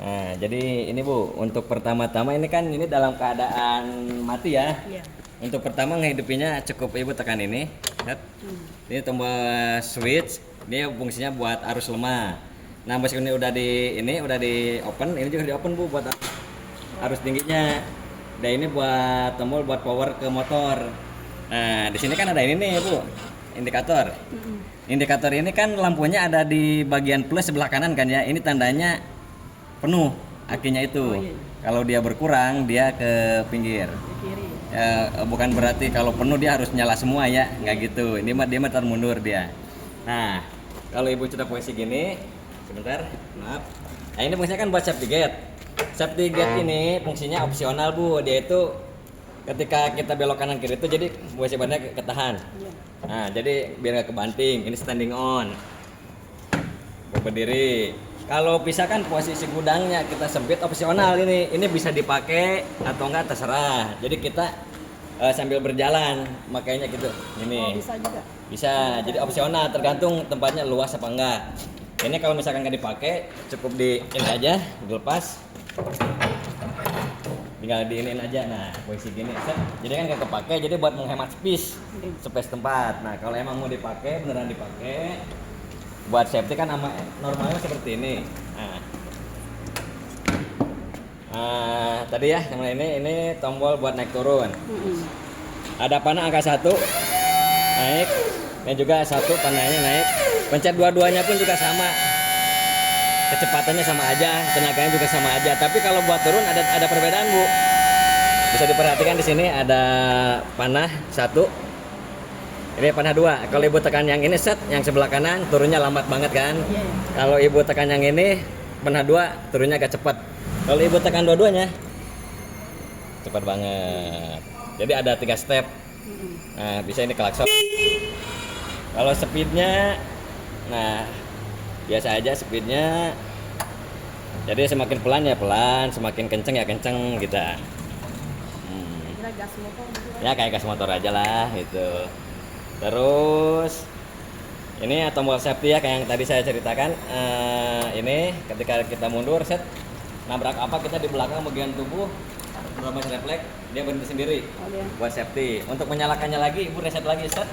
Nah, jadi ini Bu, untuk pertama-tama ini kan ini dalam keadaan mati ya. Iya. Untuk pertama ngehidupinnya cukup Ibu tekan ini. Lihat. Ini tombol switch. Ini fungsinya buat arus lemah. Nah, meskipun ini udah di open, ini juga di open Bu buat arus tingginya. Dan ini buat tombol buat power ke motor. Nah, di sini kan ada ini nih Bu, indikator. Indikator ini kan lampunya ada di bagian plus sebelah kanan kan ya. Ini tandanya penuh akinya itu. Oh, iya. Kalau dia berkurang dia ke pinggir. Di kiri. Ya, bukan berarti kalau penuh dia harus nyala semua ya, nggak gitu. Ini mah dia mah mundur dia. Nah, kalau Ibu sudah posisi gini, sebentar, maaf. Nah, ini fungsinya kan buat safety gate. Safety gate ini fungsinya opsional Bu. Dia itu ketika kita belok kanan kiri itu jadi posisi bannya ketahan. Iya. Nah, jadi biar nggak kebanting. Ini standing on. Berdiri. Kalau misalkan posisi gudangnya kita sempit opsional ini bisa dipakai atau enggak terserah. Jadi kita sambil berjalan makanya gitu. Ini. Oh, bisa juga. Bisa. Jadi opsional tergantung tempatnya luas apa enggak. Ini kalau misalkan nggak dipakai cukup di ini aja dilepas. Tinggal diinin aja. Nah, posisi gini. Set. Jadi kan nggak kepake jadi buat menghemat space tempat. Nah, kalau emang mau dipakai beneran dipakai buat safety kan normalnya seperti ini. Nah, tadi ya yang ini tombol buat naik turun. Ada panah angka 1 naik dan juga 1 panahnya naik. Pencet dua-duanya pun juga sama. Kecepatannya sama aja, tenaganya juga sama aja. Tapi kalau buat turun ada perbedaan Bu. Bisa diperhatikan di sini ada panah 1. Ini panah 2. Kalau Ibu tekan yang ini set, yang sebelah kanan turunnya lambat banget kan. Iya. Kalau Ibu tekan yang ini panah 2 turunnya agak cepat. Kalau Ibu tekan dua-duanya cepat banget. Jadi ada 3 step. Nah, bisa ini klakson. Kalau speednya, nah biasa aja speednya. Jadi semakin pelan ya pelan, semakin kenceng ya kenceng gitu. Kira gas motor gitu kan? Ya kayak gas motor aja lah gitu. Terus ini tombol safety ya kayak yang tadi saya ceritakan. Ini ketika kita mundur set nabrak apa kita di belakang bagian tubuh terobos refleks dia berhenti sendiri. Oh, iya. Buat safety. Untuk menyalakannya lagi Ibu reset lagi set.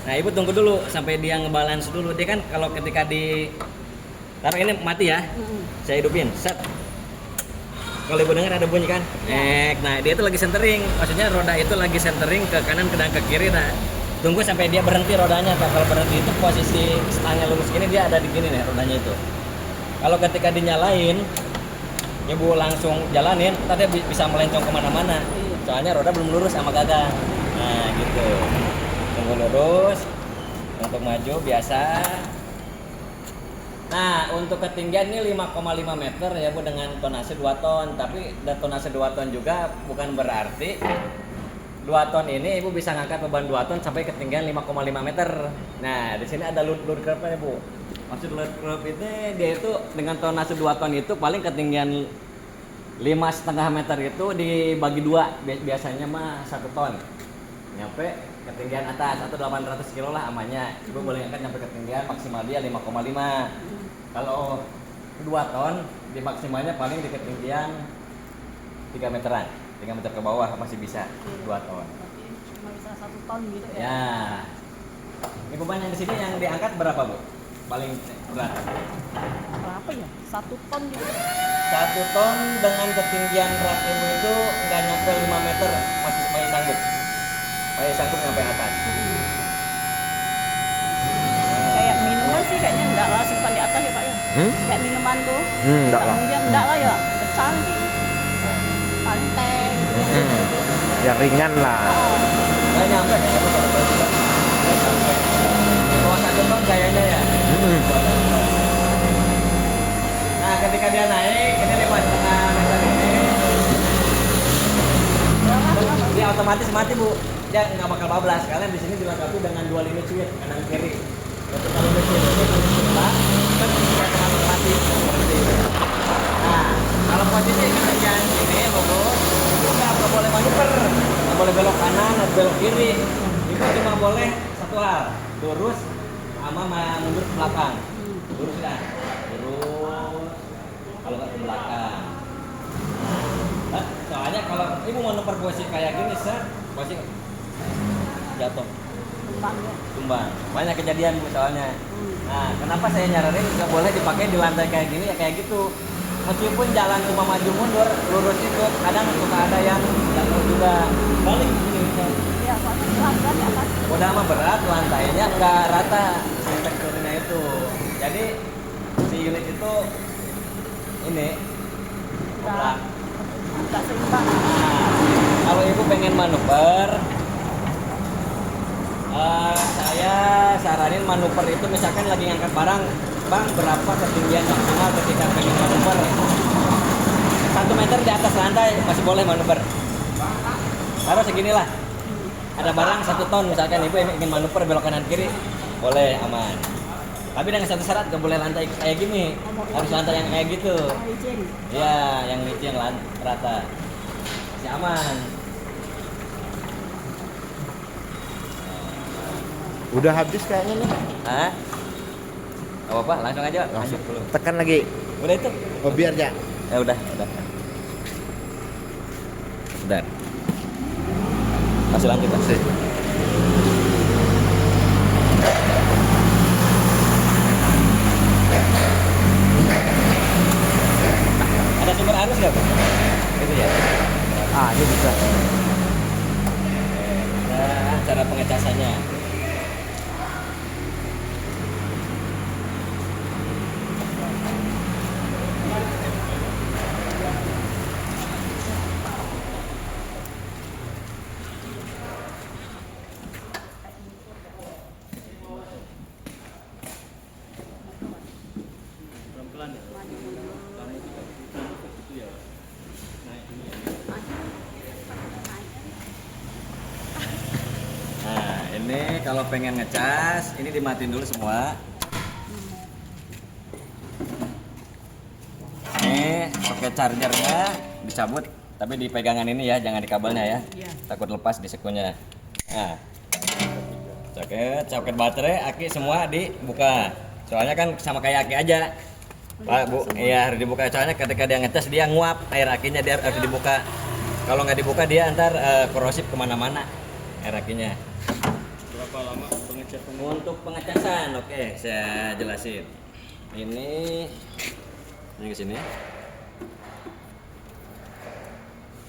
Nah Ibu tunggu dulu sampai dia ngebalance dulu. Dia kan kalau ketika di taruh ini mati ya. Saya hidupin set. Kalau Ibu dengar ada bunyi kan? Nah dia itu lagi centering. Maksudnya roda itu lagi centering ke kanan ke kiri. Nah tunggu sampai dia berhenti rodanya. Kalau berhenti itu posisi stangnya lurus gini dia ada di gini nih rodanya itu. Kalau ketika dinyalain Ibu langsung jalanin, tadi bisa melencong kemana-mana. Soalnya roda belum lurus sama gagang. Nah gitu. Tunggu lurus. Untuk maju biasa. Nah, untuk ketinggian ini 5,5 meter ya Bu dengan tonase 2 ton. Tapi tonase 2 ton juga bukan berarti 2 ton ini Ibu bisa ngangkat beban 2 ton sampai ketinggian 5,5 meter. Nah, di sini ada load curve-nya Bu. Maksud load curve ini dia itu dengan tonase 2 ton itu paling ketinggian 5,5 meter itu dibagi 2. Biasanya mah 1 ton. Nyampe ketinggian atas atau 800 kilo lah amannya. Ibu boleh ngangkat sampai ketinggian maksimal dia 5,5. Kalau 2 ton di maksimalnya paling di ketinggian 3 meteran. 3 meter ke bawah masih bisa 2 ton. Berarti cuma bisa 1 ton gitu ya? Ya. Ini beban yang di sini yang diangkat berapa Bu? Paling berat. Berapa ya? 1 ton gitu. 1 ton dengan ketinggian berat Ibu itu nggak nyampe 5 meter masih sanggup. Masih sanggup sampai atas. Kayak minuman sih kayaknya enggak lah simpan di atas ya Pak ya? Kayak minuman tuh. Enggak lah. Mungkin enggak lah ya. Pecah gitu. Paling teh gitu. Yang ringan lah. Nggak nyampe kayaknya Bu, kalau berat juga. Nggak sampai. Kalau 1 ton kayaknya ya. Nah ketika dia naik, ini 5,5 meter ini dia otomatis mati Bu. Dia nggak bakal bablas. Kalian di sini dilengkapi dengan 2 limit switch kanan kiri. Untuk kalau limit switch ini posisi kita otomatis mati seperti ini. Nah kalau posisi ketinggian ini bagus, itu nggak boleh manuver, nggak boleh belok kanan atau belok kiri. Itu cuma boleh satu hal, lurus sama mundur ke belakang. Lurus kan? Lurus. posisi kayak gini set, pasti jatuh, Tumbang ya. tumbang. Banyak kejadian Bu soalnya. Hmm. Nah, kenapa saya nyaranin nggak boleh dipakai di lantai kayak gini ya kayak gitu. Meskipun jalan cuma maju mundur, lurus itu kadang suka ada yang jatuh juga. Balik gini. Ya, soalnya berat di atas. Udah mah berat, lantainya nggak rata si teksturnya itu. Jadi si unit itu ini Udah nggak seimbang. Nah, kalau ibu pengen manuver, saya saranin manuver itu misalkan lagi ngangkat barang, bang berapa ketinggian maksimal ketika pengen manuver? 1 meter di atas lantai masih boleh manuver. Taruh seginilah. Ada barang 1 ton misalkan ibu ingin manuver belok kanan kiri, boleh aman. Tapi dengan satu syarat, gak boleh lantai kayak gini, harus lantai yang kayak gitu. Izin. Iya, yang itu yang rata. Masih aman. Udah habis kayaknya nih. Hah? Gak apa-apa, langsung aja. Langsung. Dulu. Tekan lagi. Udah itu? Oh biar ya. Ya udah. Udah. Masih lanjut, Mas. Sih. Ada sumber arus nggak, Pak? Itu ya. Ah, ini bisa. Nah, cara pengecasannya. Pelan-pelan ya. Kamu itu ya. Naik ini ya. Nah, ini kalau pengen ngecas, ini dimatiin dulu semua. Ini pakai chargernya dicabut, tapi di pegangan ini ya, jangan di kabelnya ya. Iya. Takut lepas di sekunya. Nah, soket baterai, aki semua dibuka. Soalnya kan sama kayak aki aja. Pak Bu, iya harus dibuka. Soalnya ketika dia ngecas dia nguap air akinya, dia harus dibuka. Kalau nggak dibuka dia ntar korosif kemana-mana air akinya. Berapa lama pengecasan? Untuk pengecasan, oke, saya jelasin. Ini ke sini.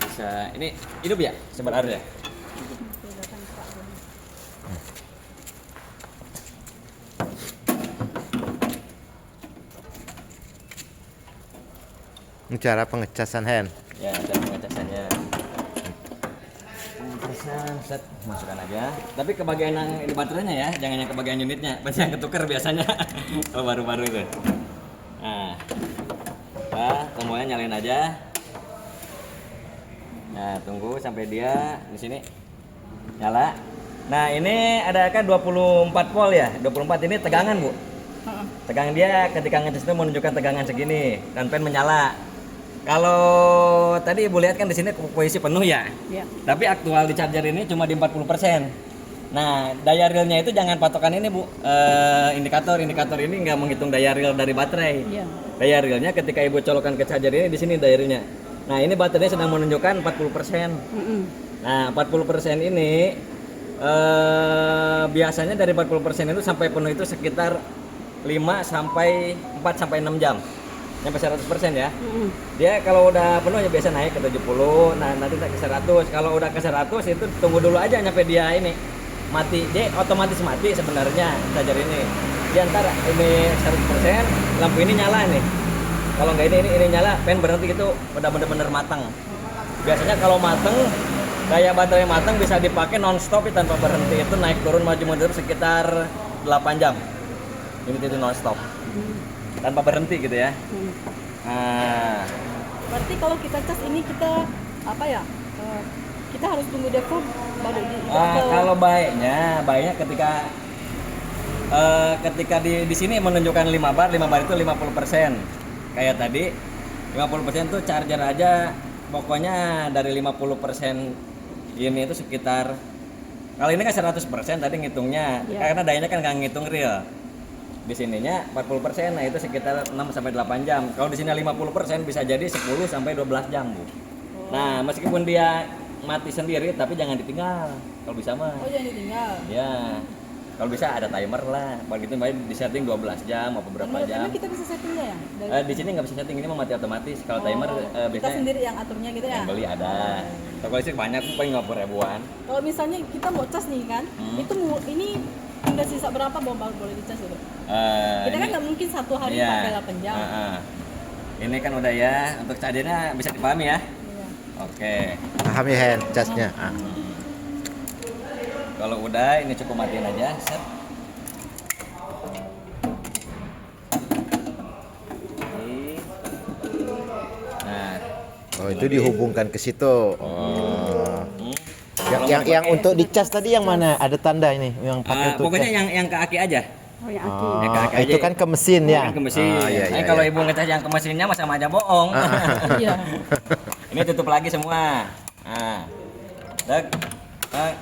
Bisa, ini hidup ya, sebar arus ya. Ini cara pengecasan hand. Ya, cara pengecasannya. Pengecasan, set, masukkan aja. Tapi kebagian yang di baterainya ya, jangan yang kebagian unitnya. Pasti yang ketuker biasanya. Oh, baru-baru itu. Nah, tombolnya nyalain aja. Nah, tunggu sampai dia di sini nyala. Nah, ini ada kan 24 volt ya. 24 ini tegangan, Bu. Tegangan dia ketika ngecas itu menunjukkan tegangan segini dan pen menyala. Kalau tadi Ibu lihat kan di sini posisi penuh ya. Iya. Tapi aktual di charger ini cuma di 40%. Nah, daya realnya itu jangan patokan ini, Bu. Indikator ini nggak menghitung daya real dari baterai. Iya. Daya realnya ketika Ibu colokan ke charger ini di sini daya realnya. Nah, ini baterainya sedang menunjukkan 40%. Nah, 40% ini biasanya dari 40% itu sampai penuh itu sekitar 4 sampai 6 jam. Sampai 100% ya. Dia kalau udah penuh ya biasa naik ke 70, nah nanti ke 100. Kalau udah ke 100 itu tunggu dulu aja nyampe dia ini mati. Dia otomatis mati sebenarnya charger ini. Dia ntar ini 100%, lampu ini nyala nih. Kalau nggak ini nyala, pen berhenti gitu, udah bener-bener matang. Biasanya kalau mateng, daya baterai matang bisa dipakai non-stop tanpa berhenti. Itu naik turun maju mundur sekitar 8 jam. Ini itu non-stop. Tanpa berhenti gitu ya. Nah, Berarti kalau kita cas ini kita apa ya? Kita harus tunggu default baru di. kalau baiknya ketika di sini menunjukkan 5 bar itu 50%. Kayak tadi 50% tuh charger aja pokoknya dari 50% ini itu sekitar, kalau ini kan 100% tadi ngitungnya, Ya. karena dayanya kan nggak ngitung real. Di sininya 40%, nah itu sekitar 6 sampai 8 jam. Kalau di sini 50% bisa jadi 10 sampai 12 jam, Bu. Nah, meskipun dia mati sendiri tapi jangan ditinggal kalau bisa mah. Oh jangan ditinggal. Ya. Kalau bisa ada timer lah. Begitu baik di setting 12 jam apa berapa Emang jam. kita bisa settingnya ya? Di sini nggak bisa setting, ini mau mati otomatis. Kalau timer kita biasanya sendiri yang aturnya gitu ya? yang beli ada. Toko listrik banyak, paling 50 ribuan. Kalau misalnya kita mau cas nih kan, itu ini tinggal sisa berapa boleh dicas gitu? Kita kan nggak mungkin satu hari iya. pakai 8 jam. Ini kan udah ya, untuk chargernya bisa dipahami ya. Iya. Oke. Paham ya Hen, casnya. Kalau udah, ini cukup matiin aja. Set. Nah, Oh itu dihubungkan ke situ. Oh. Yang Kalau untuk dicas tadi yang mana? Ada tanda ini yang pakai untuk pokoknya cas. yang ke aki aja. Oh ya aki. Oh, Ya, ke aki itu aja. kan ke mesin ya. Ke mesin. Iya, Nah, iya, kalau iya. ibu ngecas yang ke mesinnya mah sama aja bohong. Iya. Ini tutup lagi semua. Nah. Dek. Dek.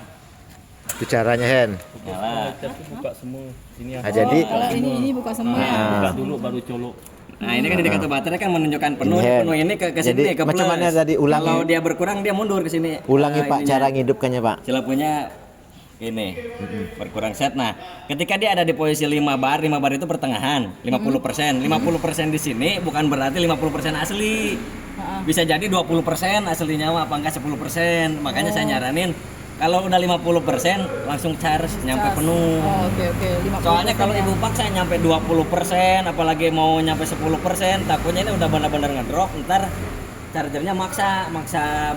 Itu caranya Hen. Nyala. buka semua ini Ah, jadi Kalau ini buka semua ya. buka dulu baru colok. Nah, ini kan di dekat baterai kan menunjukkan penuh, Ini, Hen. penuh ini ke sini Jadi, ke macam plus. mana tadi? Ulangi. Kalau dia berkurang dia mundur ke sini. ulangi Pak ininya. cara ngidupkannya Pak. Celepnya ini berkurang set. Nah, ketika dia ada di posisi 5 bar itu pertengahan, 50%. 50% di sini bukan berarti 50% asli. Bisa jadi 20% aslinya mah, apa enggak 10%. Makanya saya nyaranin kalau udah 50% langsung charge nyampe Cas. penuh. Oh, oke 50%. Soalnya kalau ya. ibu paksa nyampe 20%, apalagi mau nyampe 10%, takutnya ini udah benar-benar ngedrop, ntar chargernya maksa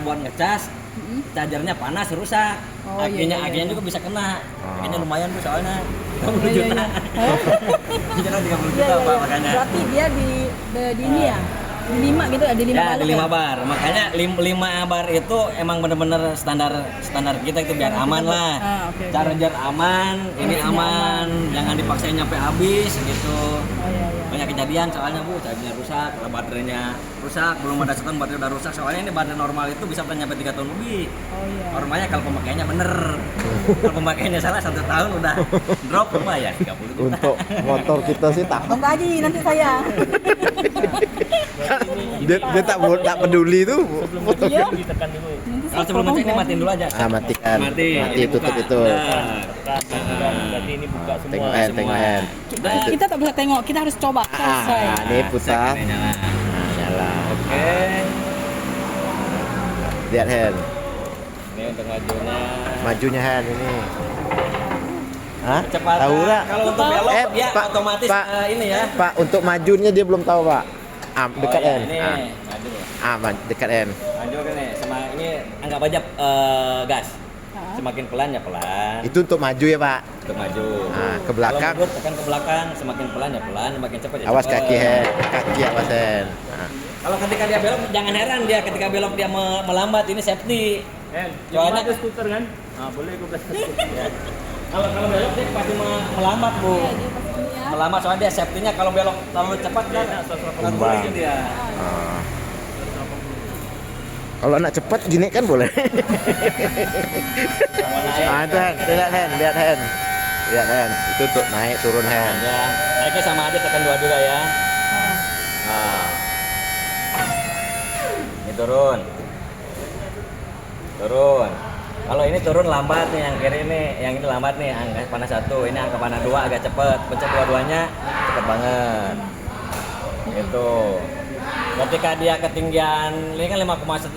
buat ngecas, chargernya panas rusak, Oh, iya, iya, akinya iya. juga bisa kena, akinya lumayan tuh soalnya 30 Iya, iya, juta, iya. Oh. Charger 30 Iya, juta iya, Pak, iya. makanya. Berarti dia di ini ya? Di 5 gitu ya? Di 5 Ya balok di 5 ya? bar, makanya 5 bar itu emang bener-bener standar kita itu biar aman lah. Oke, oke. Charger aman, ini Mesinnya aman, jangan dipaksain nyampe habis gitu. Oh iya iya. Banyak kejadian soalnya Bu, chargernya rusak, kalau baterainya rusak, belum ada setahun baterai udah rusak. Soalnya ini baterai normal itu bisa nyampe 3 tahun lebih. Oh iya. Normalnya kalau pemakaiannya bener. Kalau pemakaiannya salah 1 tahun udah drop rumah ya 30 juta. Untuk motor kita sih tak Bang Haji nanti saya. dia tak peduli tuh motor. Iya. Ditekan dulu. Nanti Kalau saya sebelum potong ngecek ini gaji. matiin dulu aja. Matikan. Mati ini tutup buka. itu. Nah. Berarti ini buka semua. Tengok Hen, semua. tengok Hen. Kita tak bisa tengok, kita harus coba selesai. Ini putar. Cek ini nyala. Nyala. Oke. Lihat Hen. Ini untuk majunya. Majunya Hen ini. Hah? Kecepatan. Tahu nggak? Kalau untuk belok dia Pak, otomatis Pak. ini ya. Pak, untuk majunya dia belum tahu Pak. Dekat oh, iya, Hen. Ini maju. Dekat Hen. Maju kan nih, sama ini anggap aja gas. Semakin pelan ya pelan. Itu untuk maju ya Pak. Untuk maju. Ke belakang. Kalau mundur tekan ke belakang, semakin pelan ya pelan, semakin cepat ya Awas cepat. kaki Hen. Kaki awas Hen. Kalau ketika dia belok jangan heran dia ketika belok dia melambat, ini safety. Hen, Soalnya- ada skuter kan? Ah, boleh gue belas skuter. Ya. Kalau belok dia pasti melambat Bu. Iya, dia pasti ini ya. Melambat soalnya dia safety-nya kalau belok terlalu cepat kan Tumbang. gitu dia. Kalau nak cepat gini kan boleh. Sama naik. Itu Hen, lihat Hen, lihat Hen. Lihat Hen, itu untuk naik turun Hen. Ya, naiknya sama aja tekan 2 juga ya. Nah. Ini turun. Turun. Kalau ini turun lambat nih, yang kiri ini, yang ini lambat nih, angka panah 1, ini angka panah 2 agak cepet. Pencet dua-duanya cepet banget. Gitu. Ketika dia ketinggian, ini kan 5,5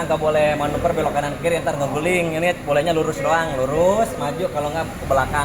nggak boleh manuver belok kanan kiri, ntar ngeguling. Ini bolehnya lurus doang, lurus, maju, kalau nggak ke belakang.